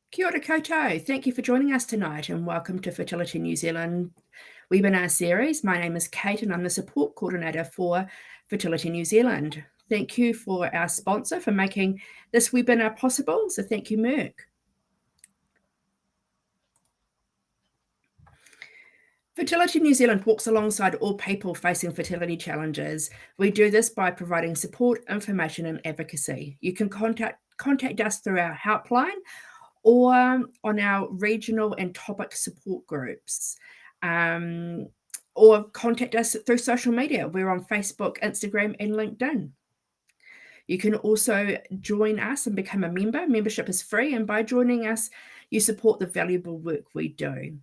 Kia ora koutou. Thank you for joining us tonight and welcome to Fertility New Zealand webinar series. My name is Kate and I'm the support coordinator for Fertility New Zealand. Thank you for our sponsor for making this webinar possible. So thank you, Merck. Fertility New Zealand walks alongside all people facing fertility challenges. We do this by providing support, information and advocacy. You can contact us through our helpline or on our regional and topic support groups. Or contact us through social media. We're on Facebook, Instagram, and LinkedIn. You can also join us and become a member. Membership is free, and by joining us, you support the valuable work we do.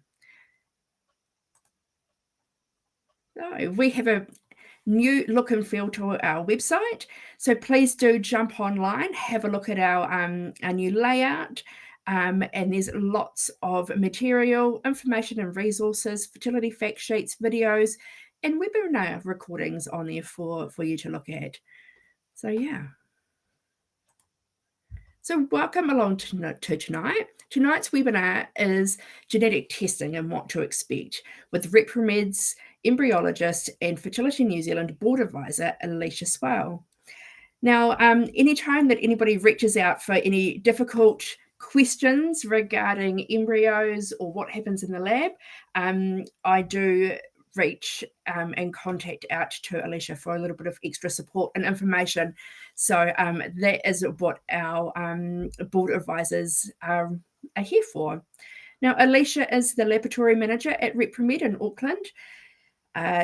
So we have a new look and feel to our website, so please do jump online, have a look at our new layout. And there's lots of material, information and resources, fertility fact sheets, videos, and webinar recordings on there for you to look at. So yeah. So welcome along to tonight. Tonight's webinar is genetic testing and what to expect with Repromed's embryologist and Fertility New Zealand board advisor, Allecia Swale. Now, anytime that anybody reaches out for any difficult questions regarding embryos or what happens in the lab, I do reach and contact out to Allecia for a little bit of extra support and information. So that is what our board advisors are here for. Now, Allecia is the laboratory manager at Repromed in Auckland.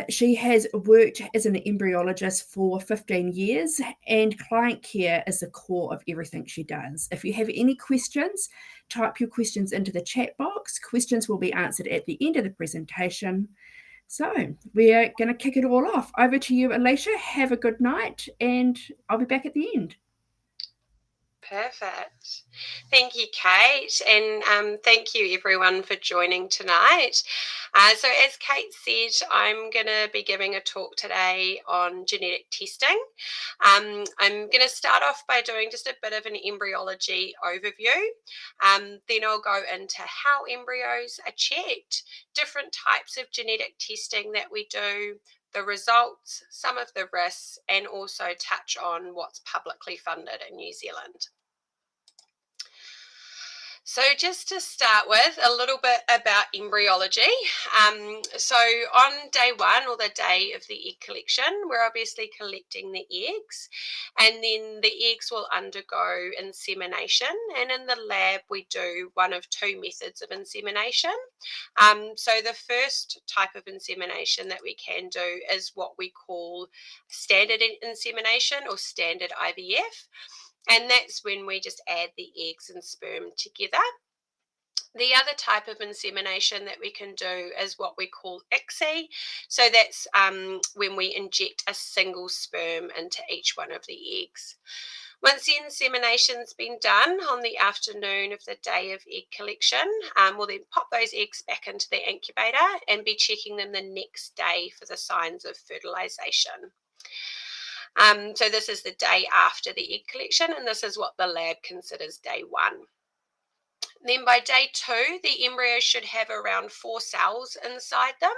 She has worked as an embryologist for 15 years, and client care is the core of everything she does. If you have any questions, type your questions into the chat box. Questions will be answered at the end of the presentation. So we're going to kick it all off. Over to you, Allecia. Have a good night, and I'll be back at the end. Perfect. Thank you, Kate, and thank you everyone for joining tonight. So as Kate said, I'm going to be giving a talk today on genetic testing. I'm going to start off by doing just a bit of an embryology overview. Then I'll go into how embryos are checked, different types of genetic testing that we do, the results, some of the risks, and also touch on what's publicly funded in New Zealand. So just to start with, a little bit about embryology. So on day one, or the day of the egg collection, we're obviously collecting the eggs, and then the eggs will undergo insemination, and in the lab we do one of two methods of insemination. So the first type of insemination that we can do is what we call standard insemination or standard IVF. And that's when we just add the eggs and sperm together. The other type of insemination that we can do is what we call ICSI. So that's when we inject a single sperm into each one of the eggs. Once the insemination's been done on the afternoon of the day of egg collection, we'll then pop those eggs back into the incubator and be checking them the next day for the signs of fertilization. So this is the day after the egg collection, and this is what the lab considers day one. Then by day two, the embryo should have around 4 cells inside them,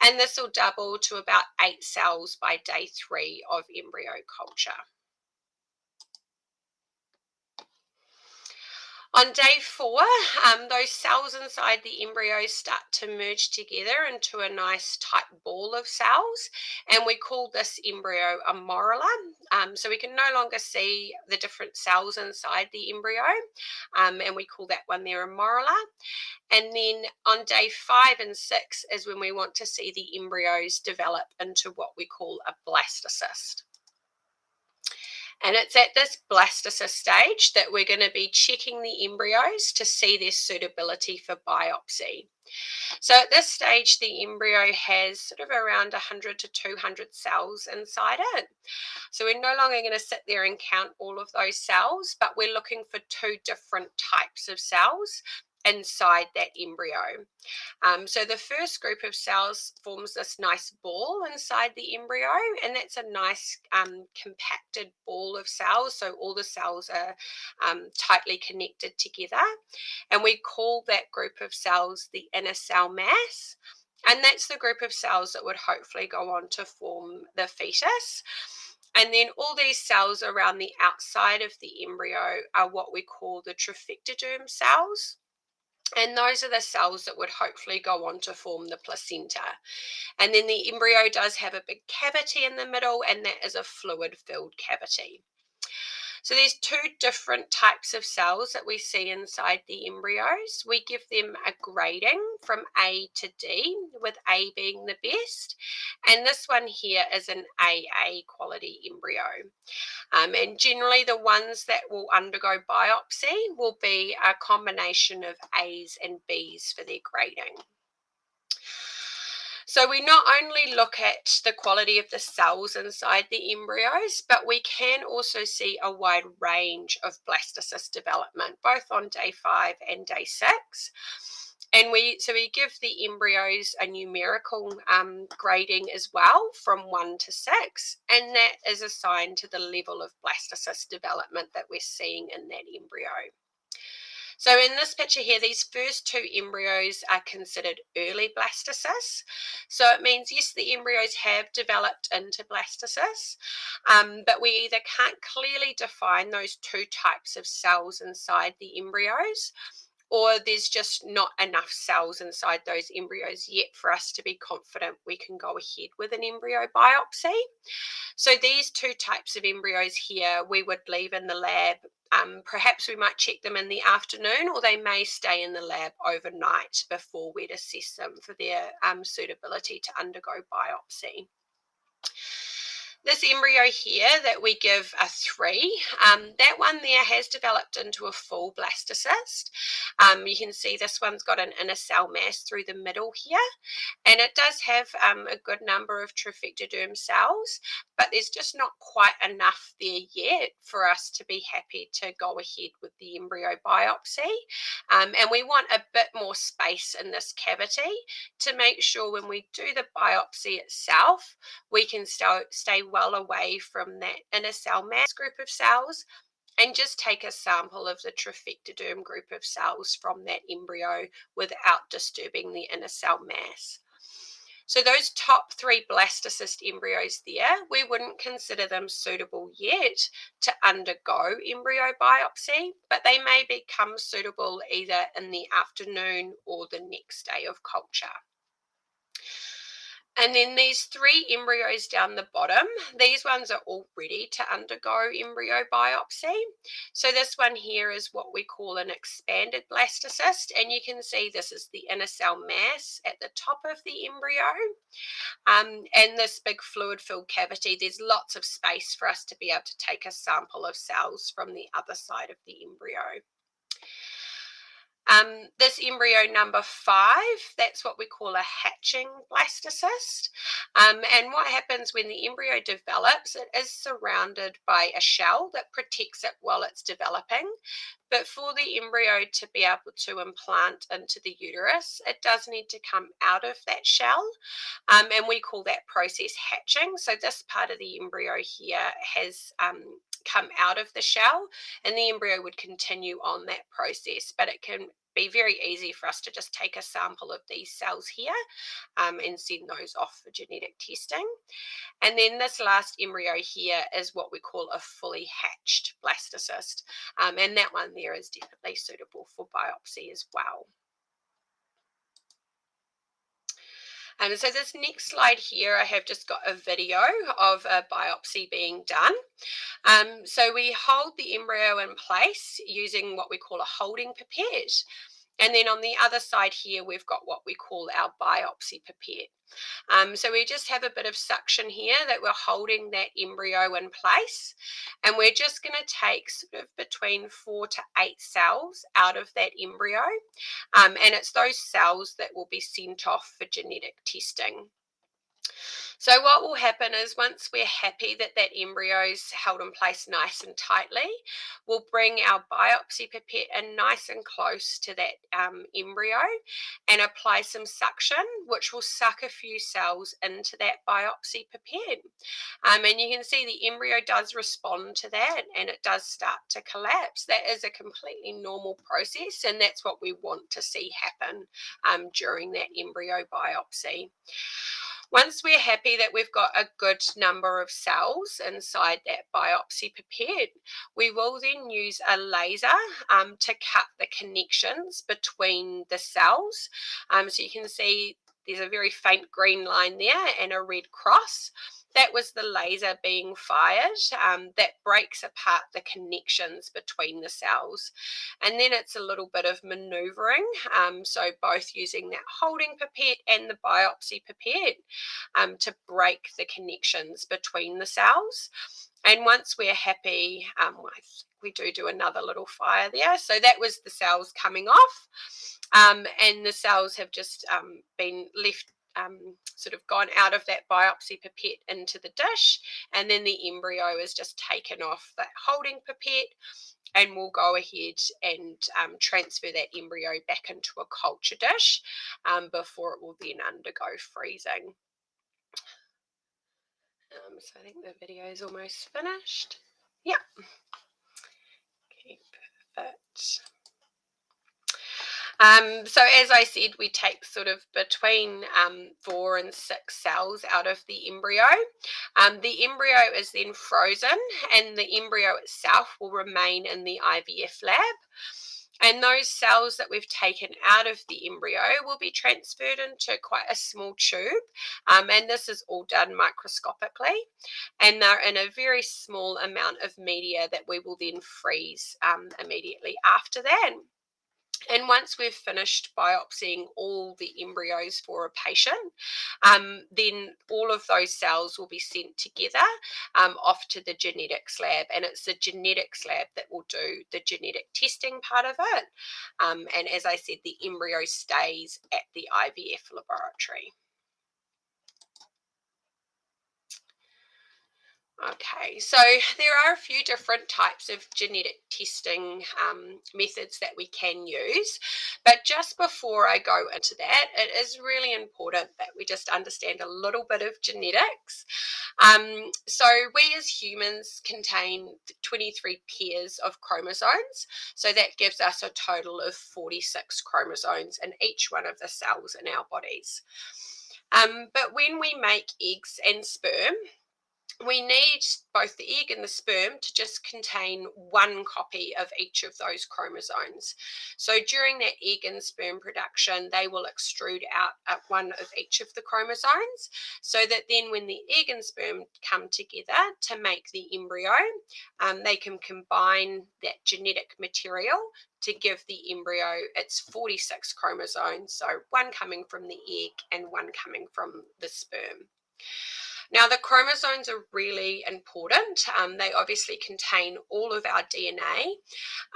and this will double to about 8 cells by day 3 of embryo culture. On day 4, those cells inside the embryo start to merge together into a nice tight ball of cells, and we call this embryo a morula. So we can no longer see the different cells inside the embryo, and we call that one there a morula. And then on day 5 and 6 is when we want to see the embryos develop into what we call a blastocyst. And it's at this blastocyst stage that we're going to be checking the embryos to see their suitability for biopsy. So at this stage, the embryo has sort of around 100 to 200 cells inside it. So we're no longer going to sit there and count all of those cells, but we're looking for 2 different types of cells. inside that embryo. So the first group of cells forms this nice ball inside the embryo, and that's a nice compacted ball of cells. So all the cells are tightly connected together, and we call that group of cells the inner cell mass. And that's the group of cells that would hopefully go on to form the fetus. And then all these cells around the outside of the embryo are what we call the trophectoderm cells. And those are the cells that would hopefully go on to form the placenta. And then the embryo does have a big cavity in the middle, and that is a fluid-filled cavity. So there's two different types of cells that we see inside the embryos. We give them a grading from A to D, with A being the best. And this one here is an AA quality embryo. And generally the ones that will undergo biopsy will be a combination of A's and B's for their grading. So we not only look at the quality of the cells inside the embryos, but we can also see a wide range of blastocyst development, both on day 5 and day 6. And we give the embryos a numerical grading as well, from 1 to 6, and that is assigned to the level of blastocyst development that we're seeing in that embryo. So in this picture here, these first two embryos are considered early blastocysts. So it means, yes, the embryos have developed into blastocysts, but we either can't clearly define those two types of cells inside the embryos, or there's just not enough cells inside those embryos yet for us to be confident we can go ahead with an embryo biopsy. So these two types of embryos here we would leave in the lab. Perhaps we might check them in the afternoon, or they may stay in the lab overnight before we'd assess them for their suitability to undergo biopsy. This embryo here that we give a 3, that one there has developed into a full blastocyst. You can see this one's got an inner cell mass through the middle here, and it does have a good number of trophectoderm cells, but there's just not quite enough there yet for us to be happy to go ahead with the embryo biopsy. And we want a bit more space in this cavity to make sure when we do the biopsy itself, we can stay well away from that inner cell mass group of cells and just take a sample of the trophectoderm group of cells from that embryo without disturbing the inner cell mass. So those top 3 blastocyst embryos there, we wouldn't consider them suitable yet to undergo embryo biopsy, but they may become suitable either in the afternoon or the next day of culture. And then these 3 embryos down the bottom, these ones are all ready to undergo embryo biopsy. So this one here is what we call an expanded blastocyst, and you can see this is the inner cell mass at the top of the embryo. And this big fluid-filled cavity, there's lots of space for us to be able to take a sample of cells from the other side of the embryo. This embryo number 5, that's what we call a hatching blastocyst. And what happens when the embryo develops, it is surrounded by a shell that protects it while it's developing. But for the embryo to be able to implant into the uterus, it does need to come out of that shell. And we call that process hatching. So this part of the embryo here has come out of the shell, and the embryo would continue on that process, but it can be very easy for us to just take a sample of these cells here and send those off for genetic testing. And then this last embryo here is what we call a fully hatched blastocyst, and that one there is definitely suitable for biopsy as well. So this next slide here, I have just got a video of a biopsy being done. So we hold the embryo in place using what we call a holding pipette. And then on the other side here, we've got what we call our biopsy pipette. So we just have a bit of suction here that we're holding that embryo in place. And we're just going to take sort of between 4 to 8 cells out of that embryo. And it's those cells that will be sent off for genetic testing. So what will happen is once we're happy that that embryo's held in place nice and tightly, we'll bring our biopsy pipette in nice and close to that embryo and apply some suction, which will suck a few cells into that biopsy pipette. And you can see the embryo does respond to that and it does start to collapse. That is a completely normal process, and that's what we want to see happen during that embryo biopsy. Once we're happy that we've got a good number of cells inside that biopsy pipette, we will then use a laser to cut the connections between the cells. So you can see there's a very faint green line there and a red cross. That was the laser being fired that breaks apart the connections between the cells. And then it's a little bit of maneuvering, so both using that holding pipette and the biopsy pipette to break the connections between the cells. And once we're happy, we do another little fire there. So that was the cells coming off, and the cells have just been left sort of gone out of that biopsy pipette into the dish, and then the embryo is just taken off that holding pipette, and we'll go ahead and transfer that embryo back into a culture dish before it will then undergo freezing. So I think the video is almost finished. Yeah. Okay, perfect. So as I said, we take sort of between 4 and 6 cells out of the embryo. The embryo is then frozen, and the embryo itself will remain in the IVF lab. And those cells that we've taken out of the embryo will be transferred into quite a small tube. And this is all done microscopically. And they're in a very small amount of media that we will then freeze immediately after that. And once we've finished biopsying all the embryos for a patient, then all of those cells will be sent together off to the genetics lab. And it's the genetics lab that will do the genetic testing part of it. And as I said, the embryo stays at the IVF laboratory. Okay, so there are a few different types of genetic testing methods that we can use, but just before I go into that, it is really important that we just understand a little bit of genetics. So we as humans contain 23 pairs of chromosomes, so that gives us a total of 46 chromosomes in each one of the cells in our bodies. But when we make eggs and sperm, we need both the egg and the sperm to just contain one copy of each of those chromosomes. So during that egg and sperm production, they will extrude out one of each of the chromosomes, so that then when the egg and sperm come together to make the embryo, they can combine that genetic material to give the embryo its 46 chromosomes, so one coming from the egg and one coming from the sperm. Now, the chromosomes are really important. They obviously contain all of our DNA.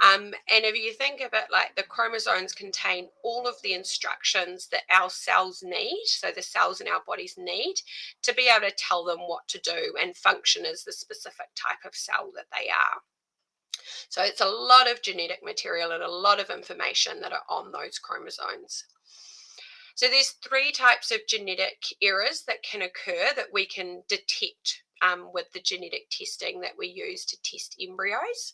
And if you think of it like the chromosomes contain all of the instructions that our cells need, so the cells in our bodies need, to be able to tell them what to do and function as the specific type of cell that they are. So it's a lot of genetic material and a lot of information that are on those chromosomes. So there's 3 types of genetic errors that can occur that we can detect with the genetic testing that we use to test embryos.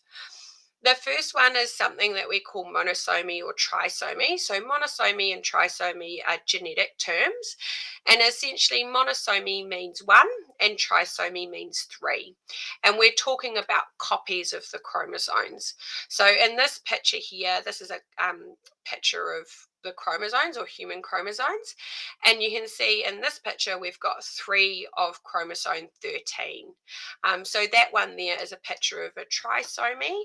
The first one is something that we call monosomy or trisomy. So monosomy and trisomy are genetic terms. And essentially monosomy means 1 and trisomy means 3. And we're talking about copies of the chromosomes. So in this picture here, this is a picture of the chromosomes or human chromosomes. And you can see in this picture, we've got 3 of chromosome 13. So that one there is a picture of a trisomy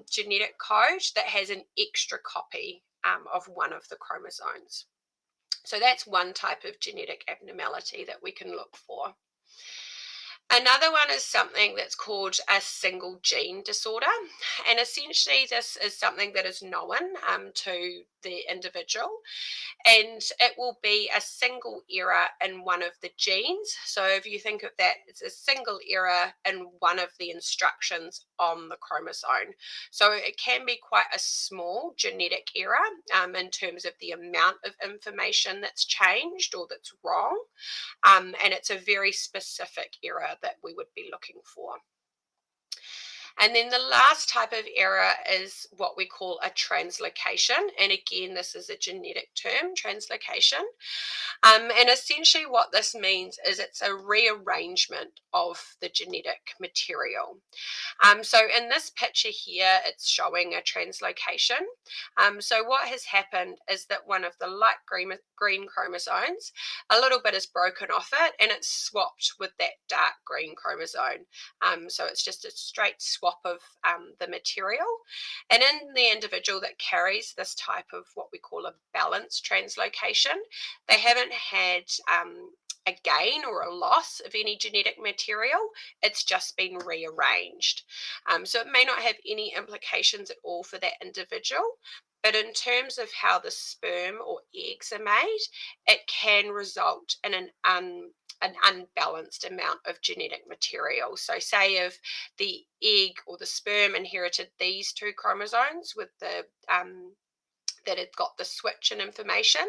genetic code that has an extra copy of one of the chromosomes. So that's one type of genetic abnormality that we can look for. Another one is something that's called a single gene disorder, and essentially this is something that is known to the individual, and it will be a single error in one of the genes. So if you think of that, it's a single error in one of the instructions on the chromosome. So it can be quite a small genetic error in terms of the amount of information that's changed or that's wrong. And it's a very specific error that we would be looking for. And then the last type of error is what we call a translocation. And again, this is a genetic term, translocation. And essentially what this means is it's a rearrangement of the genetic material. So in this picture here, it's showing a translocation. So what has happened is that one of the light green chromosomes, a little bit is broken off it and it's swapped with that dark green chromosome. So it's just a straight swap of the material. And in the individual that carries this type of what we call a balanced translocation, they haven't had a gain or a loss of any genetic material. It's just been rearranged. So it may not have any implications at all for that individual, but in terms of how the sperm or eggs are made, it can result in an unbalanced amount of genetic material. So say if the egg or the sperm inherited these two chromosomes with the that it got the switch in information,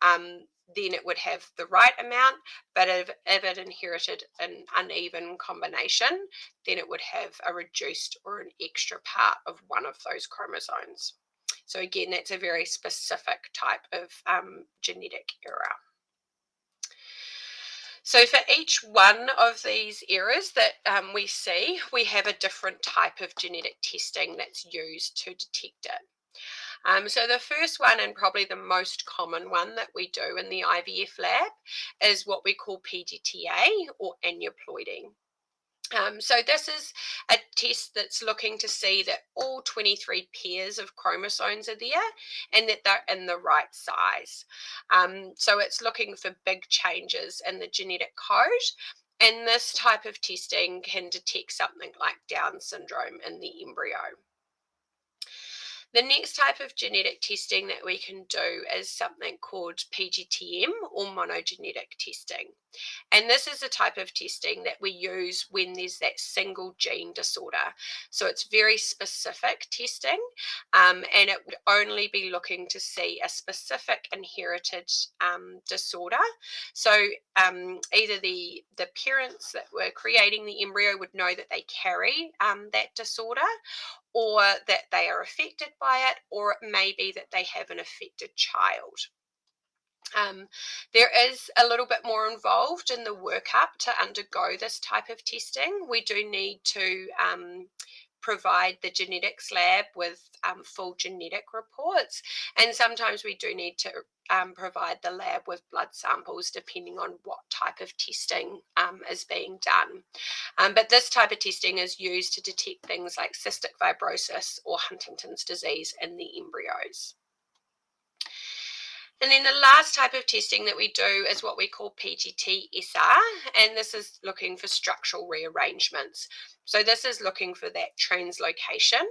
then it would have the right amount. But if it inherited an uneven combination, then it would have a reduced or an extra part of one of those chromosomes. So again, that's a very specific type of genetic error. So for each one of these errors that we see, we have a different type of genetic testing that's used to detect it. So the first one, and probably the most common one that we do in the IVF lab, is what we call PGTA or aneuploiding. So this is a test that's looking to see that all 23 pairs of chromosomes are there and that they're in the right size. So it's looking for big changes in the genetic code. And this type of testing can detect something like Down syndrome in the embryo. The next type of genetic testing that we can do is something called PGTM or monogenetic testing. And this is a type of testing that we use when there's that single gene disorder. So it's very specific testing, and it would only be looking to see a specific inherited disorder. So either the parents that were creating the embryo would know that they carry that disorder, or that they are affected by it, or it may be that they have an affected child. There is a little bit more involved in the workup to undergo this type of testing. We do need to provide the genetics lab with full genetic reports, and sometimes we do need to provide the lab with blood samples depending on what type of testing is being done. But this type of testing is used to detect things like cystic fibrosis or Huntington's disease in the embryos. And then the last type of testing that we do is what we call PGT-SR, and this is looking for structural rearrangements. So this is looking for that translocation,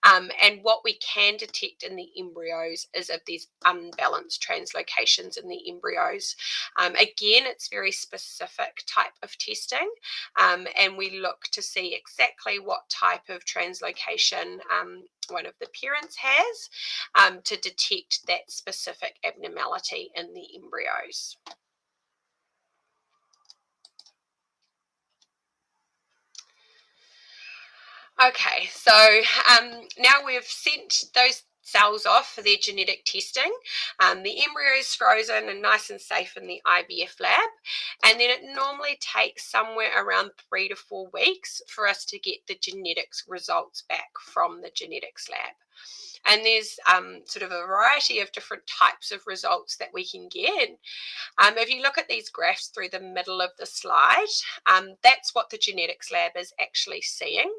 and what we can detect in the embryos is if there's unbalanced translocations in the embryos. Again, it's very specific type of testing, and we look to see exactly what type of translocation one of the parents has to detect that specific abnormality in the embryos. Okay, so now we've sent those cells off for their genetic testing. The embryo is frozen and nice and safe in the IVF lab, and then it normally takes somewhere around 3 to 4 weeks for us to get the genetics results back from the genetics lab. And there's sort of a variety of different types of results that we can get. If you look at these graphs through the middle of the slide, that's what the genetics lab is actually seeing.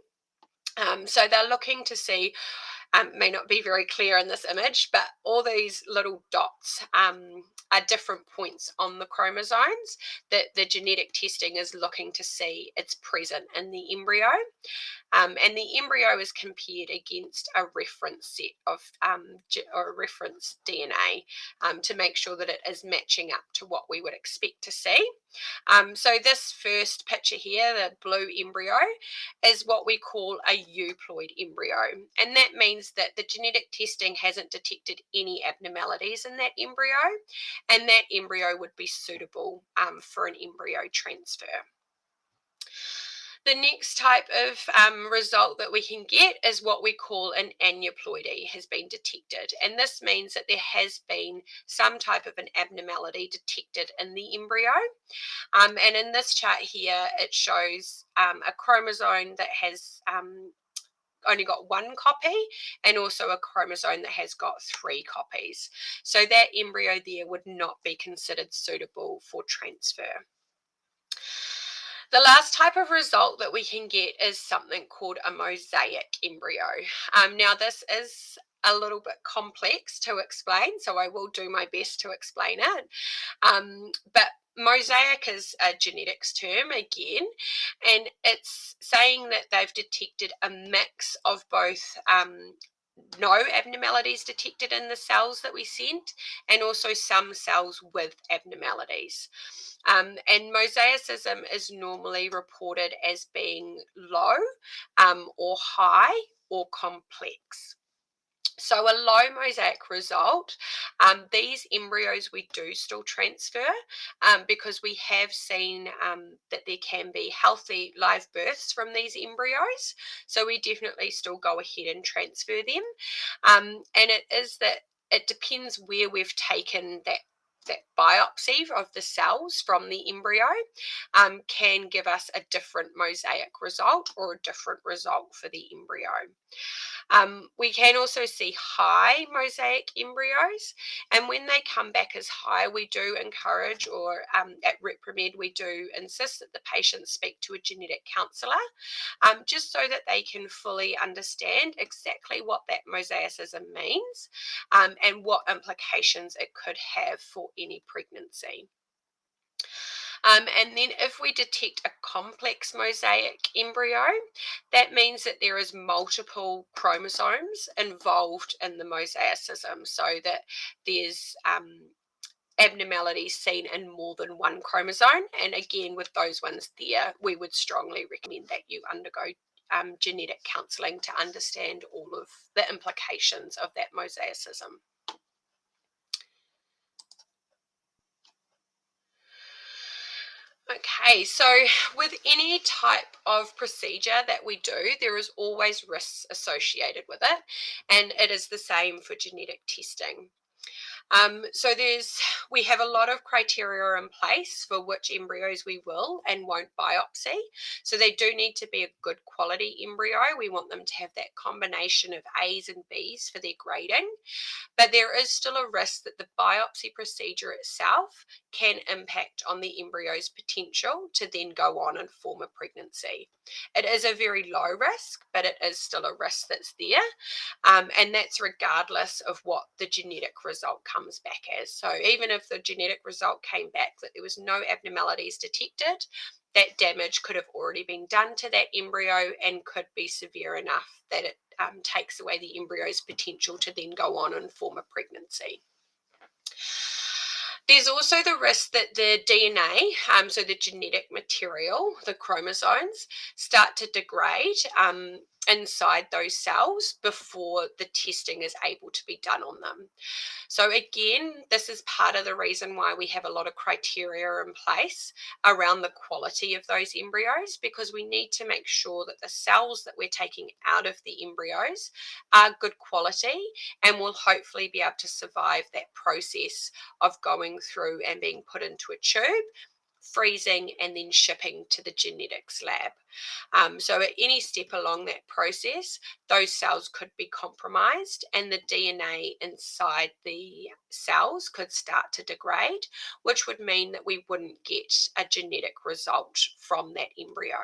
So they're looking to see may not be very clear in this image, but all these little dots are different points on the chromosomes that the genetic testing is looking to see it's present in the embryo. And the embryo is compared against a reference set of or reference DNA to make sure that it is matching up to what we would expect to see. So this first picture here, the blue embryo, is what we call a euploid embryo. And that means that the genetic testing hasn't detected any abnormalities in that embryo, and that embryo would be suitable for an embryo transfer. The next type of result that we can get is what we call an aneuploidy has been detected. And this means that there has been some type of an abnormality detected in the embryo. And in this chart here, it shows a chromosome that has only got one copy and also a chromosome that has got 3 copies. So that embryo there would not be considered suitable for transfer. The last type of result that we can get is something called a mosaic embryo. Now this is a little bit complex to explain, so I will do my best to explain it. But mosaic is a genetics term again, and it's saying that they've detected a mix of both no abnormalities detected in the cells that we sent and also some cells with abnormalities. And mosaicism is normally reported as being low or high or complex. So a low mosaic result, these embryos we do still transfer because we have seen that there can be healthy live births from these embryos. So we definitely still go ahead and transfer them. And it is that it depends where we've taken that biopsy of the cells from the embryo can give us a different mosaic result or a different result for the embryo. We can also see high mosaic embryos, and when they come back as high, we do encourage, or at Repromed, we do insist that the patients speak to a genetic counsellor, just so that they can fully understand exactly what that mosaicism means and what implications it could have for any pregnancy. And then if we detect a complex mosaic embryo, that means that there is multiple chromosomes involved in the mosaicism, so that there's abnormalities seen in more than one chromosome. And again, with those ones there, we would strongly recommend that you undergo genetic counselling to understand all of the implications of that mosaicism. Okay, so with any type of procedure that we do, there is always risks associated with it, and it is the same for genetic testing. So we have a lot of criteria in place for which embryos we will and won't biopsy. So they do need to be a good quality embryo. We want them to have that combination of A's and B's for their grading. But there is still a risk that the biopsy procedure itself can impact on the embryo's potential to then go on and form a pregnancy. It is a very low risk, but it is still a risk that's there. And that's regardless of what the genetic result comes back as. So even if the genetic result came back that there was no abnormalities detected, that damage could have already been done to that embryo and could be severe enough that it takes away the embryo's potential to then go on and form a pregnancy. There's also the risk that the DNA, so the genetic material, the chromosomes, start to degrade inside those cells before the testing is able to be done on them. So again, this is part of the reason why we have a lot of criteria in place around the quality of those embryos, because we need to make sure that the cells that we're taking out of the embryos are good quality and will hopefully be able to survive that process of going through and being put into a tube, freezing, and then shipping to the genetics lab. So at any step along that process, those cells could be compromised and the DNA inside the cells could start to degrade, which would mean that we wouldn't get a genetic result from that embryo.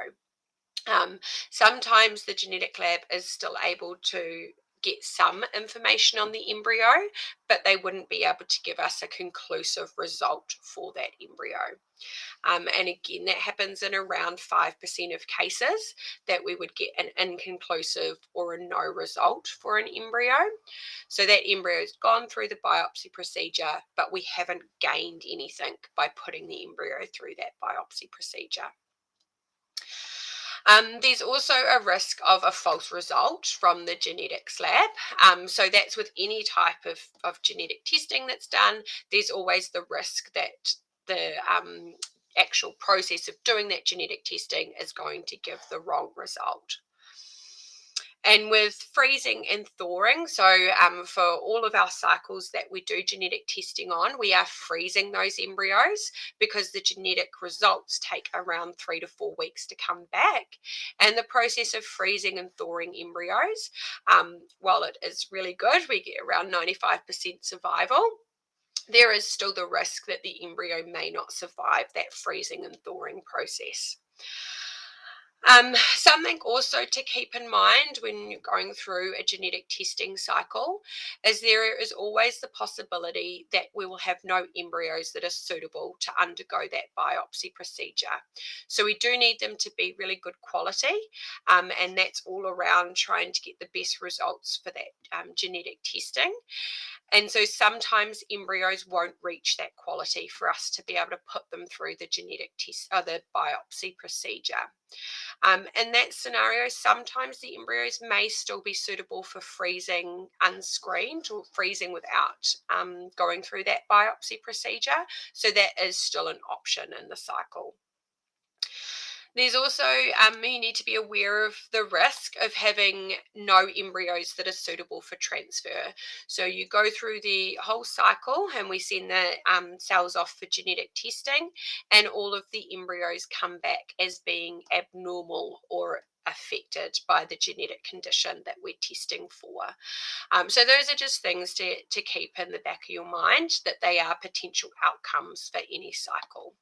Sometimes the genetic lab is still able to get some information on the embryo, but they wouldn't be able to give us a conclusive result for that embryo. And again, that happens in around 5% of cases that we would get an inconclusive or a no result for an embryo. So that embryo has gone through the biopsy procedure, but we haven't gained anything by putting the embryo through that biopsy procedure. There's also a risk of a false result from the genetics lab. So that's with any type of genetic testing that's done. There's always the risk that the actual process of doing that genetic testing is going to give the wrong result. And with freezing and thawing, so for all of our cycles that we do genetic testing on, we are freezing those embryos because the genetic results take around 3 to 4 weeks to come back. And the process of freezing and thawing embryos, while it is really good, we get around 95% survival, there is still the risk that the embryo may not survive that freezing and thawing process. Something also to keep in mind when you're going through a genetic testing cycle is there is always the possibility that we will have no embryos that are suitable to undergo that biopsy procedure. So we do need them to be really good quality, and that's all around trying to get the best results for that genetic testing. And so sometimes embryos won't reach that quality for us to be able to put them through the genetic test or the biopsy procedure. In that scenario, sometimes the embryos may still be suitable for freezing unscreened or freezing without going through that biopsy procedure. So that is still an option in the cycle. There's also, you need to be aware of the risk of having no embryos that are suitable for transfer. So you go through the whole cycle and we send the cells off for genetic testing, and all of the embryos come back as being abnormal or affected by the genetic condition that we're testing for. So those are just things to keep in the back of your mind, that they are potential outcomes for any cycle.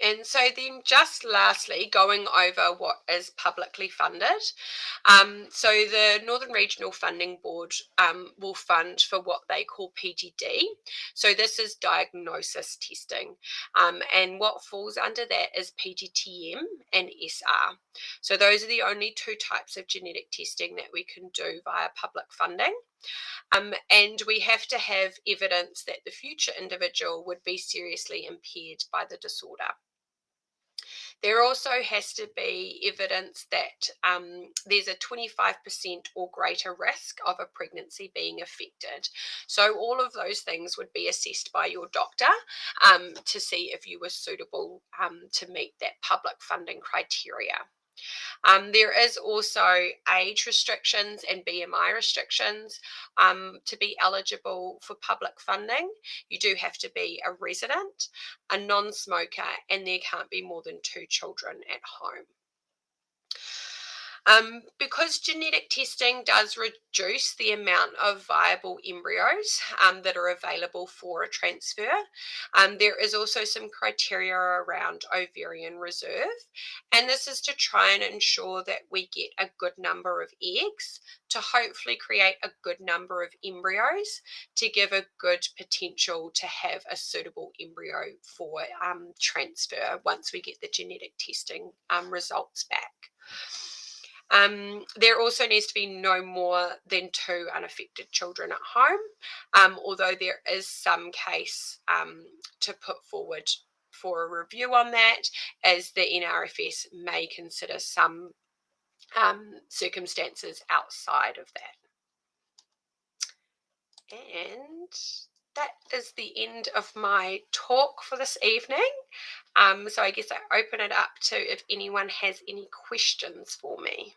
And so then just lastly, going over what is publicly funded. So the Northern Regional Funding Board will fund for what they call PGD. So this is diagnosis testing. And what falls under that is PGTM and SR. So those are the only two types of genetic testing that we can do via public funding. And we have to have evidence that the future individual would be seriously impaired by the disorder. There also has to be evidence that there's a 25% or greater risk of a pregnancy being affected. So all of those things would be assessed by your doctor to see if you were suitable to meet that public funding criteria. There is also age restrictions and BMI restrictions to be eligible for public funding. You do have to be a resident, a non-smoker, and there can't be more than 2 children at home. Because genetic testing does reduce the amount of viable embryos that are available for a transfer, there is also some criteria around ovarian reserve, and this is to try and ensure that we get a good number of eggs to hopefully create a good number of embryos to give a good potential to have a suitable embryo for transfer once we get the genetic testing results back. There also needs to be no more than 2 unaffected children at home, although there is some case to put forward for a review on that, as the NRFS may consider some circumstances outside of that. And that is the end of my talk for this evening. So I guess I open it up to if anyone has any questions for me.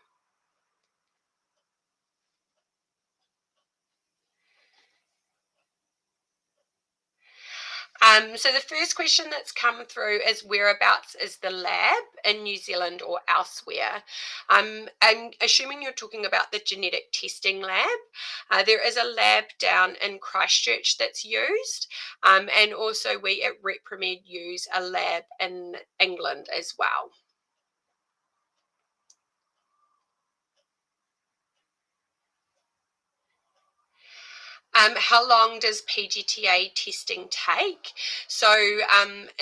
So the first question that's come through is whereabouts is the lab in New Zealand or elsewhere? I'm assuming you're talking about the genetic testing lab. There is a lab down in Christchurch that's used, and also we at Repromed use a lab in England as well. How long does PGTA testing take? So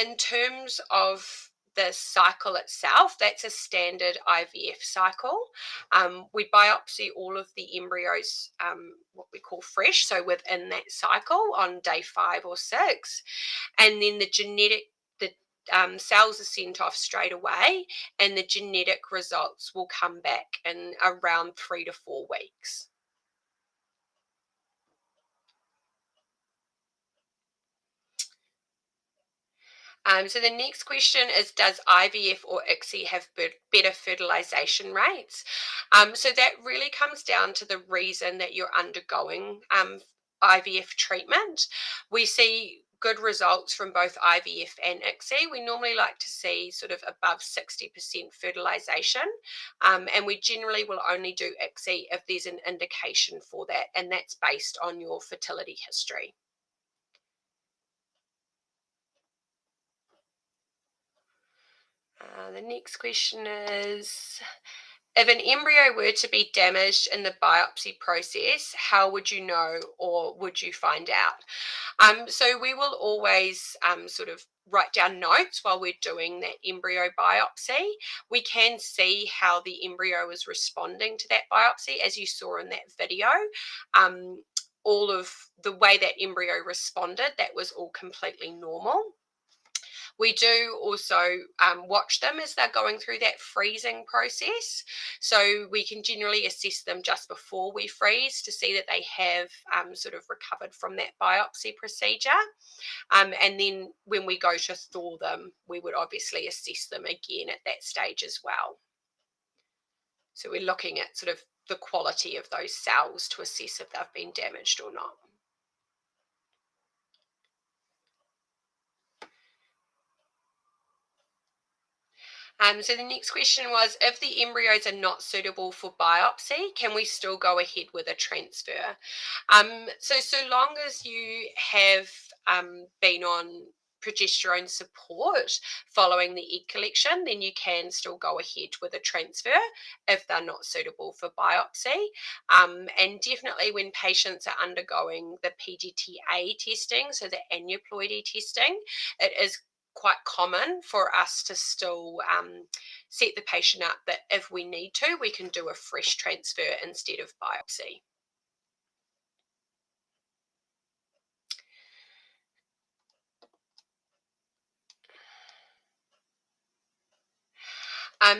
in terms of the cycle itself, that's a standard IVF cycle. We biopsy all of the embryos, what we call fresh, so within that cycle on day 5 or 6, and then the cells are sent off straight away, and the genetic results will come back in around 3 to 4 weeks. So the next question is, does IVF or ICSI have better fertilization rates? So that really comes down to the reason that you're undergoing IVF treatment. We see good results from both IVF and ICSI. We normally like to see sort of above 60% fertilization, and we generally will only do ICSI if there's an indication for that, and that's based on your fertility history. The next question is, if an embryo were to be damaged in the biopsy process, how would you know, or would you find out? So we will always sort of write down notes while we're doing that embryo biopsy. We can see how the embryo is responding to that biopsy, as you saw in that video. All of the way that embryo responded, that was all completely normal. We do also watch them as they're going through that freezing process. So we can generally assess them just before we freeze to see that they have sort of recovered from that biopsy procedure. And then when we go to thaw them, we would obviously assess them again at that stage as well. So we're looking at sort of the quality of those cells to assess if they've been damaged or not. So the next question was, if the embryos are not suitable for biopsy, can we still go ahead with a transfer? So long as you have been on progesterone support following the egg collection, then you can still go ahead with a transfer if they're not suitable for biopsy. And definitely when patients are undergoing the PGTA testing, so the aneuploidy testing, it is quite common for us to still set the patient up that if we need to, we can do a fresh transfer instead of biopsy.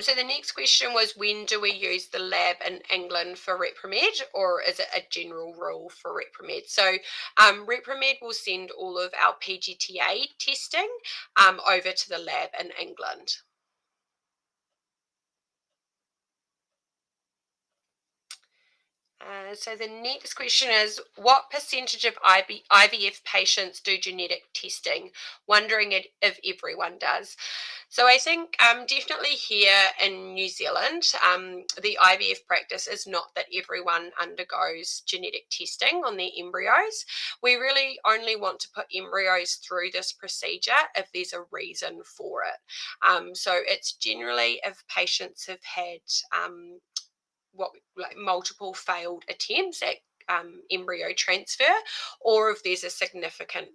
So the next question was, when do we use the lab in England for Repromed, or is it a general rule for Repromed? So Repromed will send all of our PGTA testing over to the lab in England. So the next question is, what percentage of IVF patients do genetic testing? Wondering if everyone does. So I think definitely here in New Zealand, the IVF practice is not that everyone undergoes genetic testing on their embryos. We really only want to put embryos through this procedure if there's a reason for it. So it's generally if patients have had multiple failed attempts at embryo transfer, or if there's a significant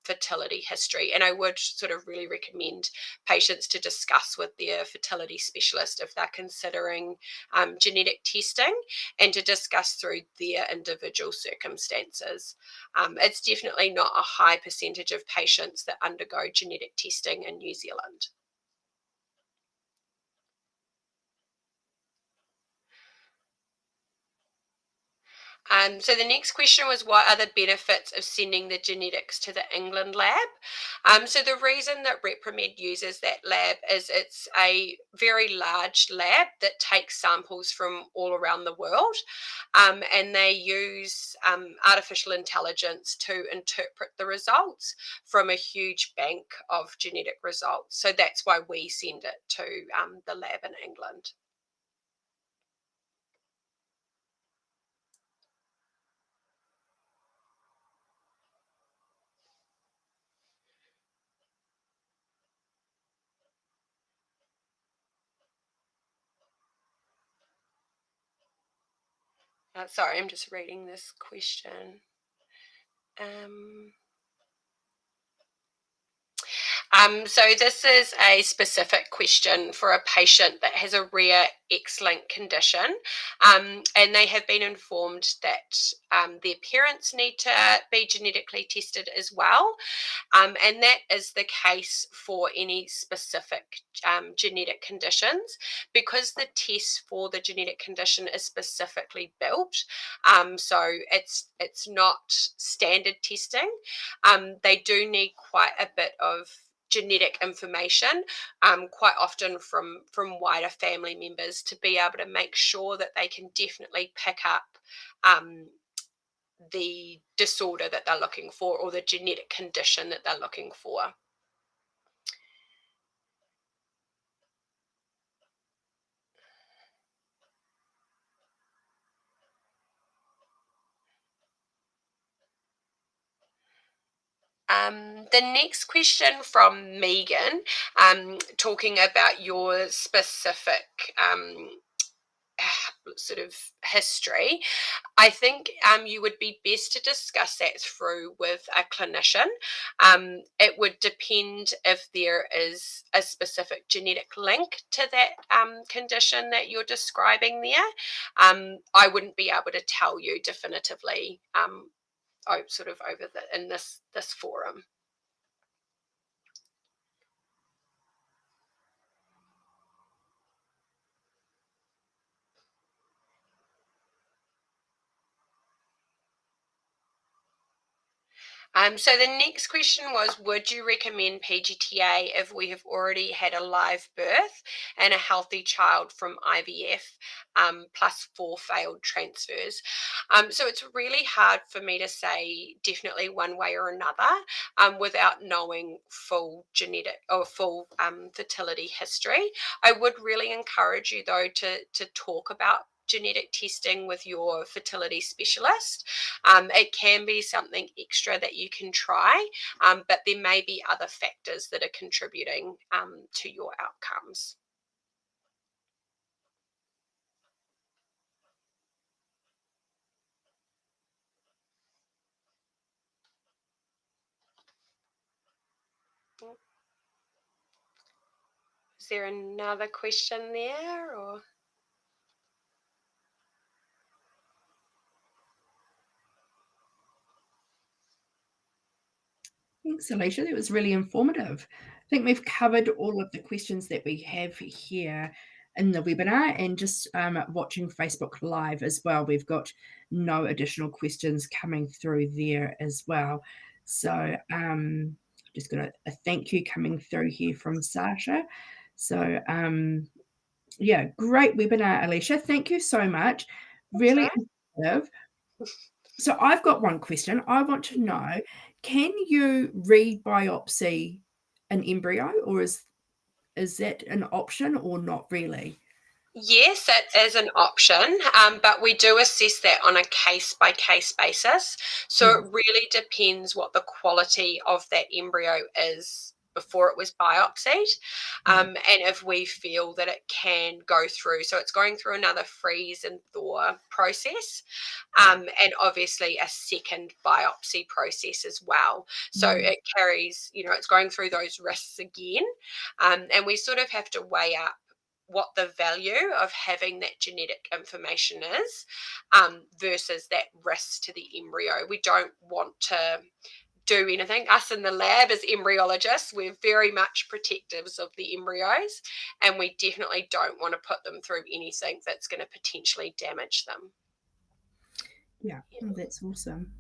fertility history. And I would sort of really recommend patients to discuss with their fertility specialist if they're considering genetic testing, and to discuss through their individual circumstances. It's definitely not a high percentage of patients that undergo genetic testing in New Zealand. So the next question was, what are the benefits of sending the genetics to the England lab? So the reason that Repromed uses that lab is it's a very large lab that takes samples from all around the world, and they use artificial intelligence to interpret the results from a huge bank of genetic results. So that's why we send it to the lab in England. Sorry, I'm just reading this question. So this is a specific question for a patient that has a rare X-linked condition, and they have been informed that their parents need to be genetically tested as well, and that is the case for any specific genetic conditions, because the test for the genetic condition is specifically built. So it's not standard testing. They do need quite a bit of genetic information, quite often from wider family members, to be able to make sure that they can definitely pick up the disorder that they're looking for, or the genetic condition that they're looking for. The next question from Megan, talking about your specific sort of history. I think you would be best to discuss that through with a clinician. It would depend if there is a specific genetic link to that condition that you're describing there. I wouldn't be able to tell you definitively sort of over in this forum. So the next question was, would you recommend PGTA if we have already had a live birth and a healthy child from IVF, plus 4 failed transfers? So it's really hard for me to say definitely one way or another without knowing full genetic or full fertility history. I would really encourage you, though, to talk about genetic testing with your fertility specialist. It can be something extra that you can try, but there may be other factors that are contributing to your outcomes. Is there another question there, or? Thanks, Allecia. That was really informative. I think we've covered all of the questions that we have here in the webinar, and just watching Facebook Live as well. We've got no additional questions coming through there as well. So just got a thank you coming through here from Sasha. So yeah, great webinar, Allecia. Thank you so much. Really informative. So I've got one question. I want to know, can you re-biopsy an embryo, or is that an option or not really? Yes, it is an option, but we do assess that on a case-by-case basis. So it really depends what the quality of that embryo is before it was biopsied, and if we feel that it can go through. So it's going through another freeze and thaw process, and obviously a second biopsy process as well. So it carries, it's going through those risks again, and we sort of have to weigh up what the value of having that genetic information is versus that risk to the embryo. We don't want to do anything. Us in the lab as embryologists, we're very much protectives of the embryos, and we definitely don't want to put them through anything that's going to potentially damage them. Yeah, oh, that's awesome.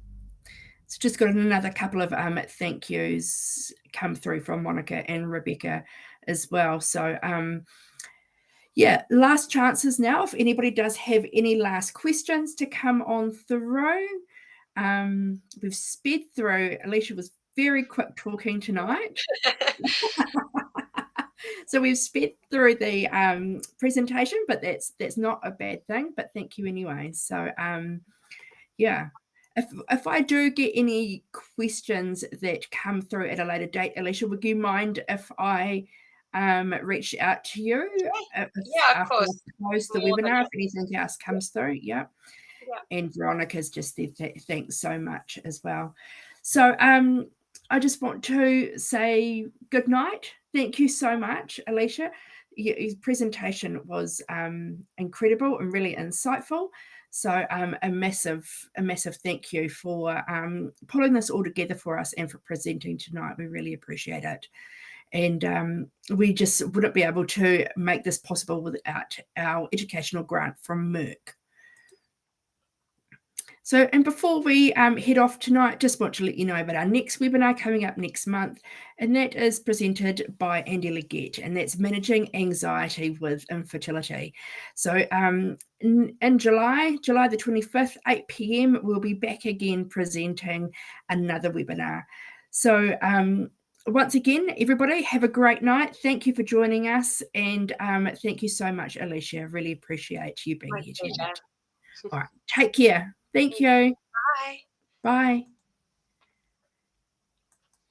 So just got another couple of thank yous come through from Monica and Rebecca as well. So yeah, last chances now. If anybody does have any last questions to come on through. We've sped through. Allecia was very quick talking tonight. So we've sped through the presentation, but that's not a bad thing, but thank you anyway. So yeah, if I do get any questions that come through at a later date, Allecia, would you mind if I reach out to you Yeah, of course. Close the webinar if anything else comes through? Yeah. And Veronica's just said thanks so much as well. So I just want to say good night. Thank you so much, Allecia. Your presentation was incredible and really insightful. So a massive thank you for pulling this all together for us and for presenting tonight. We really appreciate it. And we just wouldn't be able to make this possible without our educational grant from Merck. So, and before we head off tonight, just want to let you know about our next webinar coming up next month, and that is presented by Andy Leggett, and that's Managing Anxiety with Infertility. So in July the 25th, 8 p.m, we'll be back again presenting another webinar. So once again, everybody, have a great night. Thank you for joining us, and thank you so much, Allecia. I really appreciate you being here tonight. All right, take care. Thank you. Bye. Bye.